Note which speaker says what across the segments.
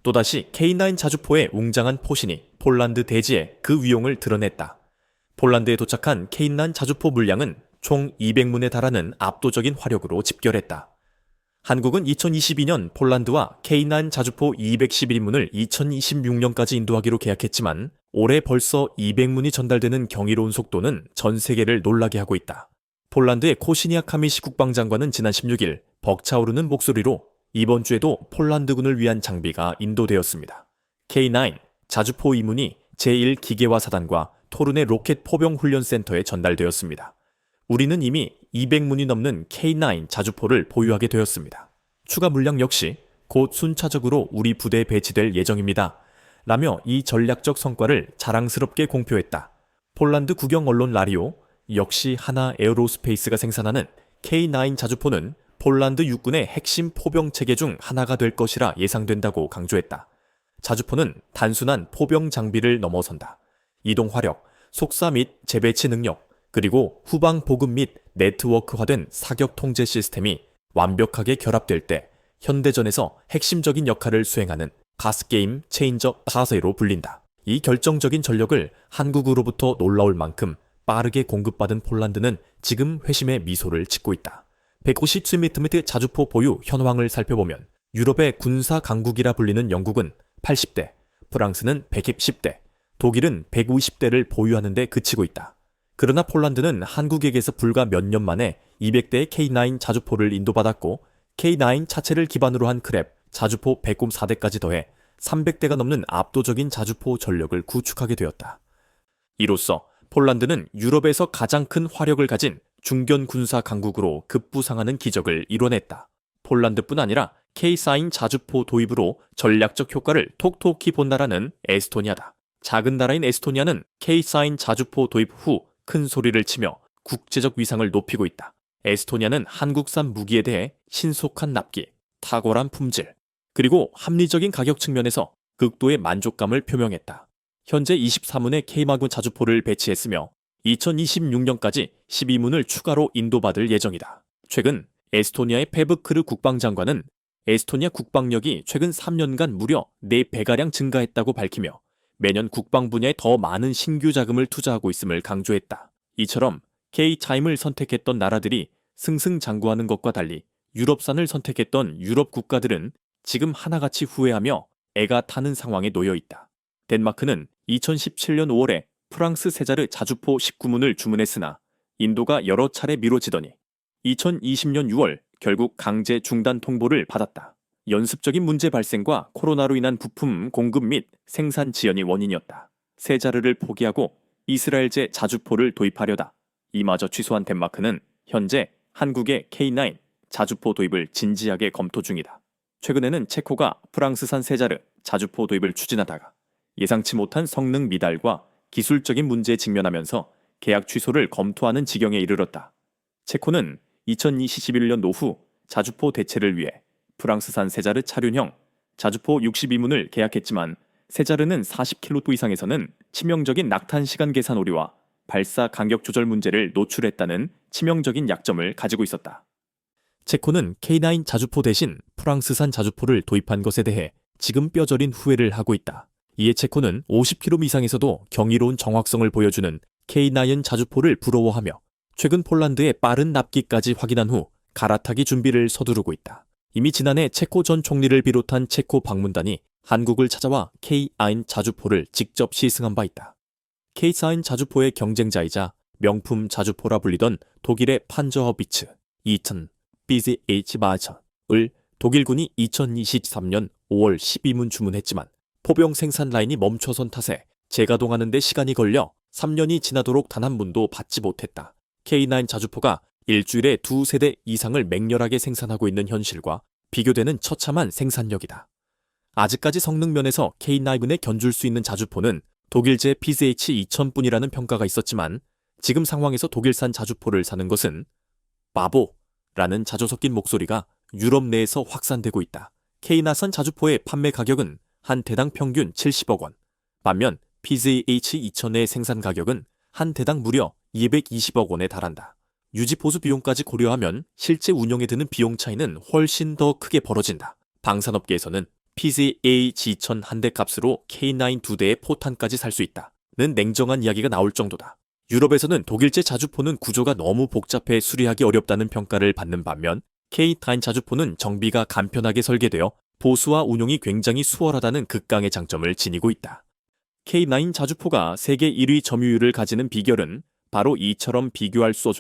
Speaker 1: 또다시 K9 자주포의 웅장한 포신이 폴란드 대지에 그 위용을 드러냈다. 폴란드에 도착한 K9 자주포 물량은 총 200문에 달하는 압도적인 화력으로 집결했다. 한국은 2022년 폴란드와 K9 자주포 211문을 2026년까지 인도하기로 계약했지만 올해 벌써 200문이 전달되는 경이로운 속도는 전 세계를 놀라게 하고 있다. 폴란드의 코시니아 카미시 국방장관은 지난 16일 벅차오르는 목소리로 이번 주에도 폴란드군을 위한 장비가 인도되었습니다. K9 자주포 2문이 제1기계화 사단과 토르네 로켓 포병 훈련센터에 전달되었습니다. 우리는 이미 200문이 넘는 K9 자주포를 보유하게 되었습니다. 추가 물량 역시 곧 순차적으로 우리 부대에 배치될 예정입니다. 라며 이 전략적 성과를 자랑스럽게 공표했다. 폴란드 국영 언론 라리오 역시 하나 에어로스페이스가 생산하는 K9 자주포는 폴란드 육군의 핵심 포병 체계 중 하나가 될 것이라 예상된다고 강조했다. 자주포는 단순한 포병 장비를 넘어선다. 이동 화력, 속사 및 재배치 능력, 그리고 후방 보급 및 네트워크화된 사격 통제 시스템이 완벽하게 결합될 때 현대전에서 핵심적인 역할을 수행하는 가스게임 체인저 파세로 불린다. 이 결정적인 전력을 한국으로부터 놀라울 만큼 빠르게 공급받은 폴란드는 지금 회심의 미소를 짓고 있다. 150mm 자주포 보유 현황을 살펴보면 유럽의 군사 강국이라 불리는 영국은 80대, 프랑스는 110대, 독일은 150대를 보유하는 데 그치고 있다. 그러나 폴란드는 한국에게서 불과 몇 년 만에 200대의 K9 자주포를 인도받았고 K9 자체를 기반으로 한 크랩, 자주포 104대까지 더해 300대가 넘는 압도적인 자주포 전력을 구축하게 되었다. 이로써 폴란드는 유럽에서 가장 큰 화력을 가진 중견 군사 강국으로 급부상하는 기적을 이뤄냈다. 폴란드뿐 아니라 K9 자주포 도입으로 전략적 효과를 톡톡히 본 나라는 에스토니아다. 작은 나라인 에스토니아는 K9 자주포 도입 후 큰 소리를 치며 국제적 위상을 높이고 있다. 에스토니아는 한국산 무기에 대해 신속한 납기, 탁월한 품질, 그리고 합리적인 가격 측면에서 극도의 만족감을 표명했다. 현재 24문의 K마군 자주포를 배치했으며 2026년까지 12문을 추가로 인도받을 예정이다. 최근 에스토니아의 페브크르 국방장관은 에스토니아 국방력이 최근 3년간 무려 4배가량 증가했다고 밝히며 매년 국방 분야에 더 많은 신규 자금을 투자하고 있음을 강조했다. 이처럼 K-타임을 선택했던 나라들이 승승장구하는 것과 달리 유럽산을 선택했던 유럽 국가들은 지금 하나같이 후회하며 애가 타는 상황에 놓여 있다. 덴마크는 2017년 5월에 프랑스 세자르 자주포 19문을 주문했으나 인도가 여러 차례 미뤄지더니 2020년 6월 결국 강제 중단 통보를 받았다. 연습적인 문제 발생과 코로나로 인한 부품 공급 및 생산 지연이 원인이었다. 세자르를 포기하고 이스라엘제 자주포를 도입하려다 이마저 취소한 덴마크는 현재 한국의 K9 자주포 도입을 진지하게 검토 중이다. 최근에는 체코가 프랑스산 세자르 자주포 도입을 추진하다가 예상치 못한 성능 미달과 기술적인 문제에 직면하면서 계약 취소를 검토하는 지경에 이르렀다. 체코는 2021년 노후 자주포 대체를 위해 프랑스산 세자르 차륜형 자주포 62문을 계약했지만 세자르는 40km 이상에서는 치명적인 낙탄 시간 계산 오류와 발사 간격 조절 문제를 노출했다는 치명적인 약점을 가지고 있었다. 체코는 K9 자주포 대신 프랑스산 자주포를 도입한 것에 대해 지금 뼈저린 후회를 하고 있다. 이에 체코는 50km 이상에서도 경이로운 정확성을 보여주는 K9 자주포를 부러워하며 최근 폴란드의 빠른 납기까지 확인한 후 갈아타기 준비를 서두르고 있다. 이미 지난해 체코 전 총리를 비롯한 체코 방문단이 한국을 찾아와 K9 자주포를 직접 시승한 바 있다. K9 자주포의 경쟁자이자 명품 자주포라 불리던 독일의 판저허비츠 2000 BZH 마천을 독일군이 2023년 5월 12문 주문했지만 포병 생산 라인이 멈춰선 탓에 재가동하는 데 시간이 걸려 3년이 지나도록 단 한 문도 받지 못했다. K9 자주포가 일주일에 2세대 이상을 맹렬하게 생산하고 있는 현실과 비교되는 처참한 생산력이다. 아직까지 성능 면에서 K9에 견줄 수 있는 자주포는 독일제 PZH 2000뿐이라는 평가가 있었지만 지금 상황에서 독일산 자주포를 사는 것은 바보라는 자조 섞인 목소리가 유럽 내에서 확산되고 있다. K나산 자주포의 판매 가격은 한 대당 평균 70억 원, 반면 PZH 2000의 생산 가격은 한 대당 무려 220억 원에 달한다. 유지 보수 비용까지 고려하면 실제 운영에 드는 비용 차이는 훨씬 더 크게 벌어진다. 방산업계에서는 PZA G1000 한 대 값으로 K9 2대의 포탄까지 살 수 있다는 냉정한 이야기가 나올 정도다. 유럽에서는 독일제 자주포는 구조가 너무 복잡해 수리하기 어렵다는 평가를 받는 반면 K9 자주포는 정비가 간편하게 설계되어 보수와 운용이 굉장히 수월하다는 극강의 장점을 지니고 있다. K9 자주포가 세계 1위 점유율을 가지는 비결은 바로 이처럼 비교할 수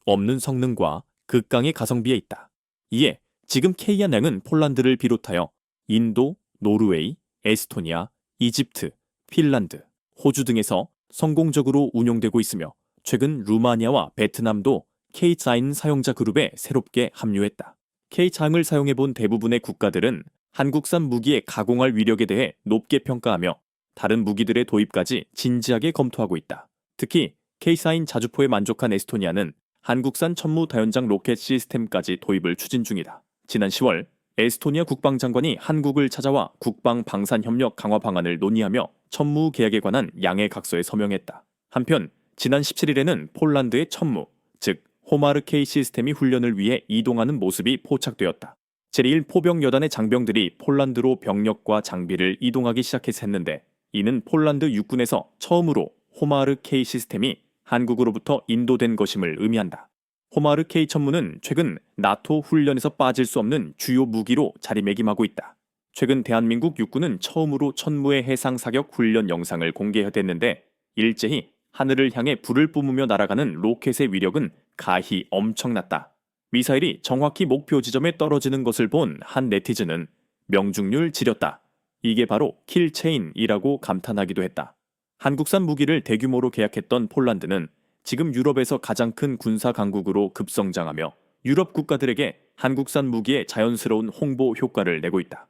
Speaker 1: 없는 성능과 극강의 가성비에 있다. 이에 지금 K한량은 폴란드를 비롯하여 인도, 노르웨이, 에스토니아, 이집트, 핀란드, 호주 등에서 성공적으로 운용되고 있으며 최근 루마니아와 베트남도 K9 사용자 그룹에 새롭게 합류했다. K9을 사용해본 대부분의 국가들은 한국산 무기의 가공할 위력에 대해 높게 평가하며 다른 무기들의 도입까지 진지하게 검토하고 있다. 특히 K9 자주포에 만족한 에스토니아는 한국산 천무 다연장 로켓 시스템까지 도입을 추진 중이다. 지난 10월 에스토니아 국방장관이 한국을 찾아와 국방 방산 협력 강화 방안을 논의하며 천무 계약에 관한 양해각서에 서명했다. 한편 지난 17일에는 폴란드의 천무, 즉 호마르 K 시스템이 훈련을 위해 이동하는 모습이 포착되었다. 제1 포병여단의 장병들이 폴란드로 병력과 장비를 이동하기 시작했는데 이는 폴란드 육군에서 처음으로 호마르 K 시스템이 한국으로부터 인도된 것임을 의미한다. 호마르 K 천무는 최근 나토 훈련에서 빠질 수 없는 주요 무기로 자리매김하고 있다. 최근 대한민국 육군은 처음으로 천무의 해상 사격 훈련 영상을 공개했는데 일제히 하늘을 향해 불을 뿜으며 날아가는 로켓의 위력은 가히 엄청났다. 미사일이 정확히 목표 지점에 떨어지는 것을 본 한 네티즌은 명중률 지렸다. 이게 바로 킬체인이라고 감탄하기도 했다. 한국산 무기를 대규모로 계약했던 폴란드는 지금 유럽에서 가장 큰 군사 강국으로 급성장하며 유럽 국가들에게 한국산 무기의 자연스러운 홍보 효과를 내고 있다.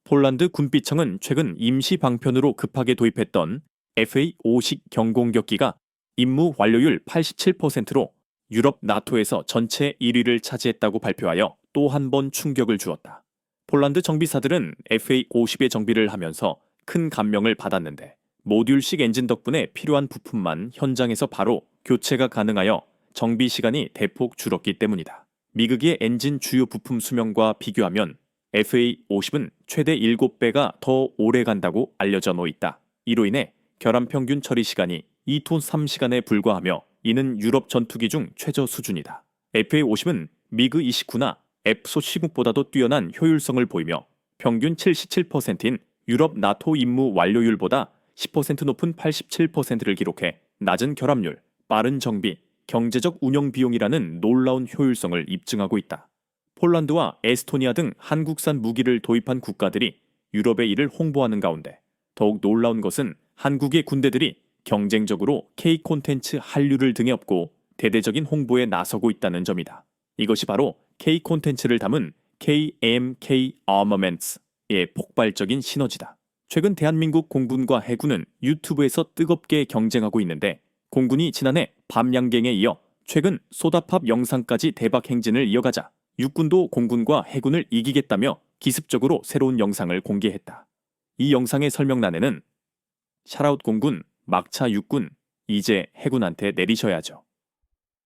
Speaker 1: 폴란드 군비청은 최근 임시 방편으로 급하게 도입했던 FA-50식 경공격기가 임무 완료율 87%로 유럽 나토에서 전체 1위를 차지했다고 발표하여 또 한 번 충격을 주었다. 폴란드 정비사들은 FA-50의 정비를 하면서 큰 감명을 받았는데 모듈식 엔진 덕분에 필요한 부품만 현장에서 바로 교체가 가능하여 정비 시간이 대폭 줄었기 때문이다. 미국의 엔진 주요 부품 수명과 비교하면 FA-50은 최대 7배가 더 오래 간다고 알려져 있다. 이로 인해 결함 평균 처리 시간이 2톤 3시간에 불과하며 이는 유럽 전투기 중 최저 수준이다. FA-50은 미그 29나 앱소 16보다도 뛰어난 효율성을 보이며 평균 77%인 유럽 나토 임무 완료율보다 10% 높은 87%를 기록해 낮은 결함률, 빠른 정비, 경제적 운영 비용이라는 놀라운 효율성을 입증하고 있다. 폴란드와 에스토니아 등 한국산 무기를 도입한 국가들이 유럽의 이를 홍보하는 가운데 더욱 놀라운 것은 한국의 군대들이 경쟁적으로 K 콘텐츠 한류를 등에 업고 대대적인 홍보에 나서고 있다는 점이다. 이것이 바로 K 콘텐츠를 담은 KMK Armaments의 폭발적인 시너지다. 최근 대한민국 공군과 해군은 유튜브에서 뜨겁게 경쟁하고 있는데 공군이 지난해 밤양갱에 이어 최근 소다팝 영상까지 대박 행진을 이어가자 육군도 공군과 해군을 이기겠다며 기습적으로 새로운 영상을 공개했다. 이 영상의 설명란에는 샤라웃 공군, 막차 육군, 이제 해군한테 내리셔야죠.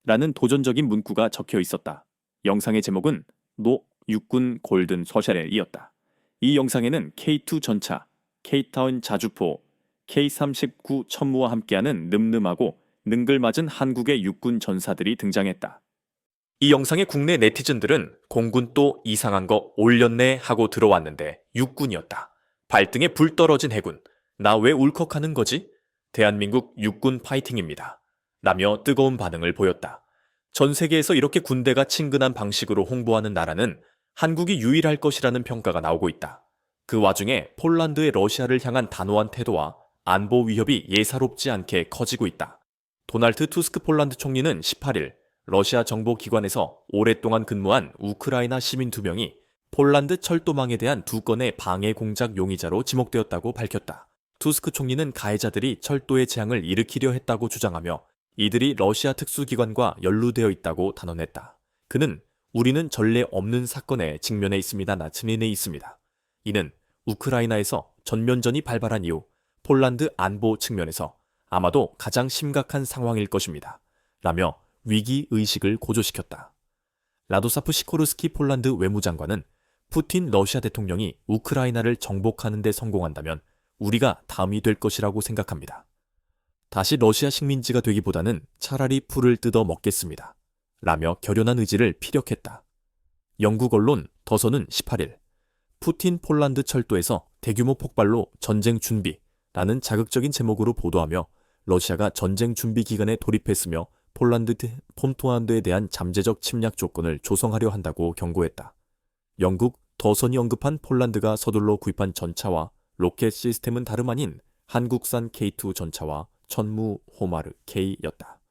Speaker 1: 라는 도전적인 문구가 적혀 있었다. 영상의 제목은 노 육군 골든 서셜에 이었다. 이 영상에는 K2 전차, K-타운 자주포, K-39 천무와 함께하는 늠름하고 능글맞은 한국의 육군 전사들이 등장했다. 이 영상에 국내 네티즌들은 공군 또 이상한 거 올렸네 하고 들어왔는데 육군이었다. 발등에 불 떨어진 해군. 나 왜 울컥하는 거지? 대한민국 육군 파이팅입니다. 라며 뜨거운 반응을 보였다. 전 세계에서 이렇게 군대가 친근한 방식으로 홍보하는 나라는 한국이 유일할 것이라는 평가가 나오고 있다. 그 와중에 폴란드의 러시아를 향한 단호한 태도와 안보 위협이 예사롭지 않게 커지고 있다. 도널드 투스크 폴란드 총리는 18일 러시아 정보기관에서 오랫동안 근무한 우크라이나 시민 2명이 폴란드 철도망에 대한 2건의 방해 공작 용의자로 지목되었다고 밝혔다. 투스크 총리는 가해자들이 철도의 재앙을 일으키려 했다고 주장하며 이들이 러시아 특수기관과 연루되어 있다고 단언했다. 그는 우리는 전례 없는 사건에 직면해 있습니다. 증인에 있습니다. 이는 우크라이나에서 전면전이 발발한 이후 폴란드 안보 측면에서 아마도 가장 심각한 상황일 것입니다. 라며 위기 의식을 고조시켰다. 라도사프 시코르스키 폴란드 외무장관은 푸틴 러시아 대통령이 우크라이나를 정복하는 데 성공한다면 우리가 다음이 될 것이라고 생각합니다. 다시 러시아 식민지가 되기보다는 차라리 풀을 뜯어 먹겠습니다. 라며 결연한 의지를 피력했다. 영국 언론 더선은 18일 푸틴 폴란드 철도에서 대규모 폭발로 전쟁 준비라는 자극적인 제목으로 보도하며 러시아가 전쟁 준비 기간에 돌입했으며 폴란드에 대한 잠재적 침략 조건을 조성하려 한다고 경고했다. 영국 더선이 언급한 폴란드가 서둘러 구입한 전차와 로켓 시스템은 다름 아닌 한국산 K2 전차와 천무 호마르 K였다.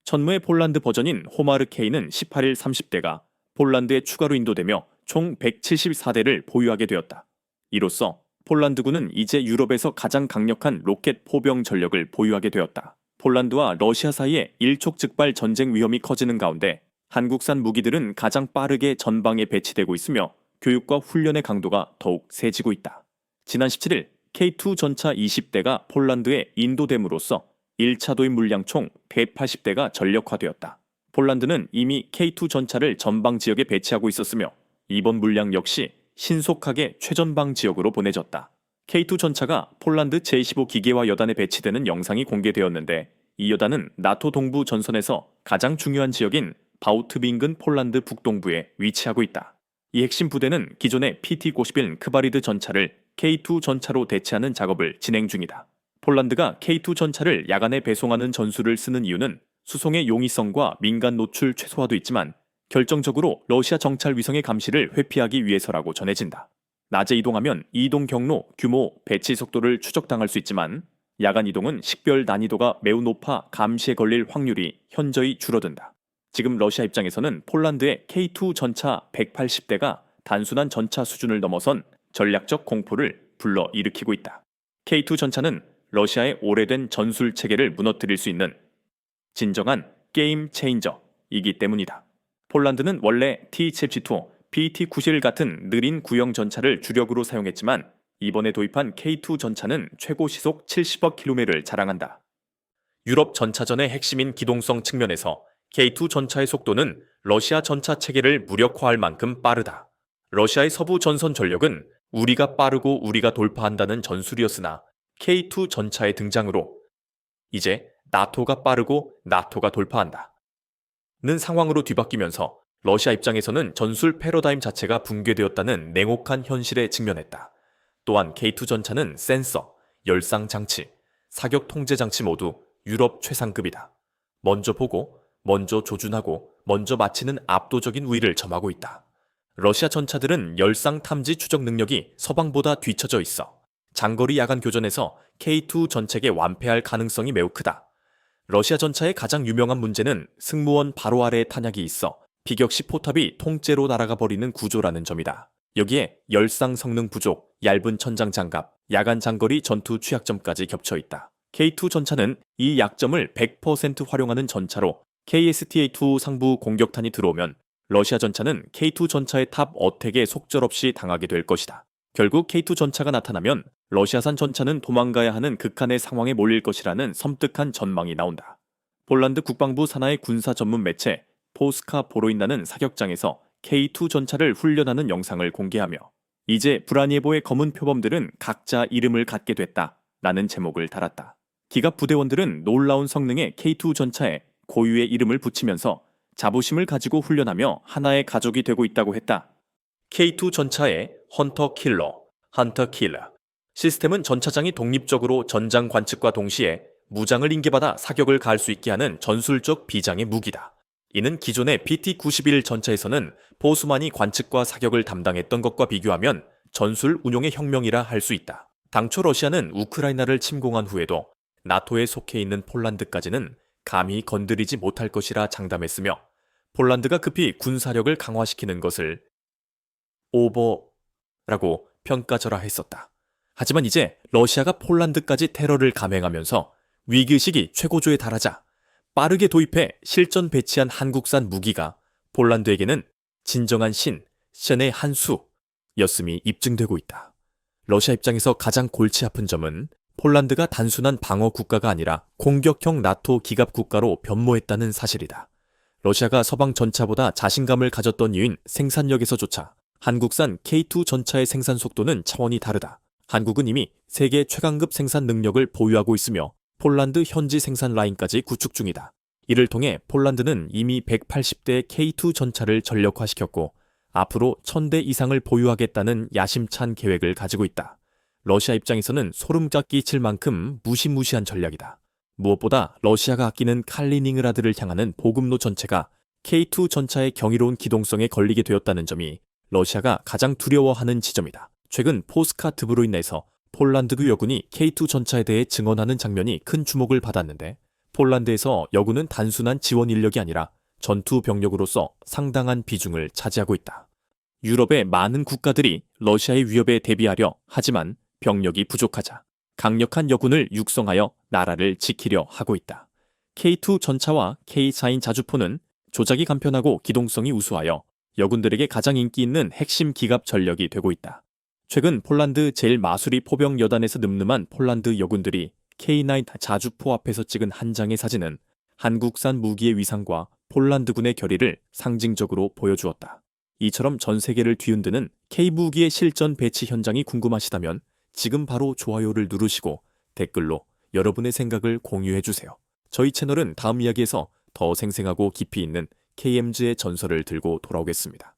Speaker 1: 천무의 폴란드 버전인 호마르 K는 18일 30대가 폴란드에 추가로 인도되며 총 174대를 보유하게 되었다. 이로써 폴란드군은 이제 유럽에서 가장 강력한 로켓 포병 전력을 보유하게 되었다. 폴란드와 러시아 사이에 일촉즉발 전쟁 위험이 커지는 가운데 한국산 무기들은 가장 빠르게 전방에 배치되고 있으며 교육과 훈련의 강도가 더욱 세지고 있다. 지난 17일 K2 전차 20대가 폴란드에 인도됨으로써 1차 도입 물량 총 180대가 전력화되었다. 폴란드는 이미 K2 전차를 전방 지역에 배치하고 있었으며 이번 물량 역시 신속하게 최전방 지역으로 보내졌다. K2 전차가 폴란드 제15 기계화 여단에 배치되는 영상이 공개되었는데 이 여단은 나토 동부 전선에서 가장 중요한 지역인 바우트비 인근 폴란드 북동부에 위치하고 있다. 이 핵심 부대는 기존의 PT-91 크바리드 전차를 K2 전차로 대체하는 작업을 진행 중이다. 폴란드가 K2 전차를 야간에 배송하는 전술을 쓰는 이유는 수송의 용이성과 민간 노출 최소화도 있지만 결정적으로 러시아 정찰 위성의 감시를 회피하기 위해서라고 전해진다. 낮에 이동하면 이동 경로, 규모, 배치 속도를 추적당할 수 있지만 야간 이동은 식별 난이도가 매우 높아 감시에 걸릴 확률이 현저히 줄어든다. 지금 러시아 입장에서는 폴란드의 K2 전차 180대가 단순한 전차 수준을 넘어선 전략적 공포를 불러일으키고 있다. K2 전차는 러시아의 오래된 전술 체계를 무너뜨릴 수 있는 진정한 게임 체인저이기 때문이다. 폴란드는 원래 T-72, PT-91 같은 느린 구형 전차를 주력으로 사용했지만 이번에 도입한 K2 전차는 최고 시속 70억 km를 자랑한다. 유럽 전차전의 핵심인 기동성 측면에서 K2 전차의 속도는 러시아 전차 체계를 무력화할 만큼 빠르다. 러시아의 서부 전선 전력은 우리가 빠르고 우리가 돌파한다는 전술이었으나 K2 전차의 등장으로 이제 나토가 빠르고 나토가 돌파한다. 는 상황으로 뒤바뀌면서 러시아 입장에서는 전술 패러다임 자체가 붕괴되었다는 냉혹한 현실에 직면했다. 또한 K2 전차는 센서, 열상 장치, 사격 통제 장치 모두 유럽 최상급이다. 먼저 보고, 먼저 조준하고, 먼저 마치는 압도적인 우위를 점하고 있다. 러시아 전차들은 열상 탐지 추적 능력이 서방보다 뒤처져 있어 장거리 야간 교전에서 K2 전체에 완패할 가능성이 매우 크다. 러시아 전차의 가장 유명한 문제는 승무원 바로 아래에 탄약이 있어 피격 시 포탑이 통째로 날아가 버리는 구조라는 점이다. 여기에 열상 성능 부족, 얇은 천장 장갑, 야간 장거리 전투 취약점까지 겹쳐 있다. K2 전차는 이 약점을 100% 활용하는 전차로 KSTA-2 상부 공격탄이 들어오면 러시아 전차는 K2 전차의 탑 어택에 속절없이 당하게 될 것이다. 결국 K2 전차가 나타나면 러시아산 전차는 도망가야 하는 극한의 상황에 몰릴 것이라는 섬뜩한 전망이 나온다. 폴란드 국방부 산하의 군사 전문 매체 포스카 보로인나는 사격장에서 K2 전차를 훈련하는 영상을 공개하며 이제 브라니에보의 검은 표범들은 각자 이름을 갖게 됐다 라는 제목을 달았다. 기갑 부대원들은 놀라운 성능의 K2 전차에 고유의 이름을 붙이면서 자부심을 가지고 훈련하며 하나의 가족이 되고 있다고 했다. K2 전차의 헌터 킬러 시스템은 전차장이 독립적으로 전장 관측과 동시에 무장을 인계받아 사격을 가할 수 있게 하는 전술적 비장의 무기다. 이는 기존의 PT-91 전차에서는 보수만이 관측과 사격을 담당했던 것과 비교하면 전술 운용의 혁명이라 할 수 있다. 당초 러시아는 우크라이나를 침공한 후에도 나토에 속해 있는 폴란드까지는 감히 건드리지 못할 것이라 장담했으며 폴란드가 급히 군사력을 강화시키는 것을 오버라고 평가절하했었다. 하지만 이제 러시아가 폴란드까지 테러를 감행하면서 위기의식이 최고조에 달하자 빠르게 도입해 실전 배치한 한국산 무기가 폴란드에게는 진정한 신의 한 수였음이 입증되고 있다. 러시아 입장에서 가장 골치 아픈 점은 폴란드가 단순한 방어 국가가 아니라 공격형 나토 기갑 국가로 변모했다는 사실이다. 러시아가 서방 전차보다 자신감을 가졌던 이유인 생산력에서조차 한국산 K2 전차의 생산 속도는 차원이 다르다. 한국은 이미 세계 최강급 생산 능력을 보유하고 있으며 폴란드 현지 생산 라인까지 구축 중이다. 이를 통해 폴란드는 이미 180대의 K2 전차를 전력화시켰고 앞으로 1000대 이상을 보유하겠다는 야심찬 계획을 가지고 있다. 러시아 입장에서는 소름짝 끼칠 만큼 무시무시한 전략이다. 무엇보다 러시아가 아끼는 칼리닝그라드를 향하는 보급로 전체가 K2 전차의 경이로운 기동성에 걸리게 되었다는 점이 러시아가 가장 두려워하는 지점이다. 최근 포스카트브로 인해서 폴란드그 여군이 K2 전차에 대해 증언하는 장면이 큰 주목을 받았는데 폴란드에서 여군은 단순한 지원 인력이 아니라 전투 병력으로서 상당한 비중을 차지하고 있다. 유럽의 많은 국가들이 러시아의 위협에 대비하려 하지만 병력이 부족하자 강력한 여군을 육성하여 나라를 지키려 하고 있다. K2 전차와 K4인 자주포는 조작이 간편하고 기동성이 우수하여 여군들에게 가장 인기 있는 핵심 기갑 전력이 되고 있다. 최근 폴란드 제1마수리 포병 여단에서 늠름한 폴란드 여군들이 K9 자주포 앞에서 찍은 한 장의 사진은 한국산 무기의 위상과 폴란드군의 결의를 상징적으로 보여주었다. 이처럼 전 세계를 뒤흔드는 K무기의 실전 배치 현장이 궁금하시다면 지금 바로 좋아요를 누르시고 댓글로 여러분의 생각을 공유해주세요. 저희 채널은 다음 이야기에서 더 생생하고 깊이 있는 KMG의 전설을 들고 돌아오겠습니다.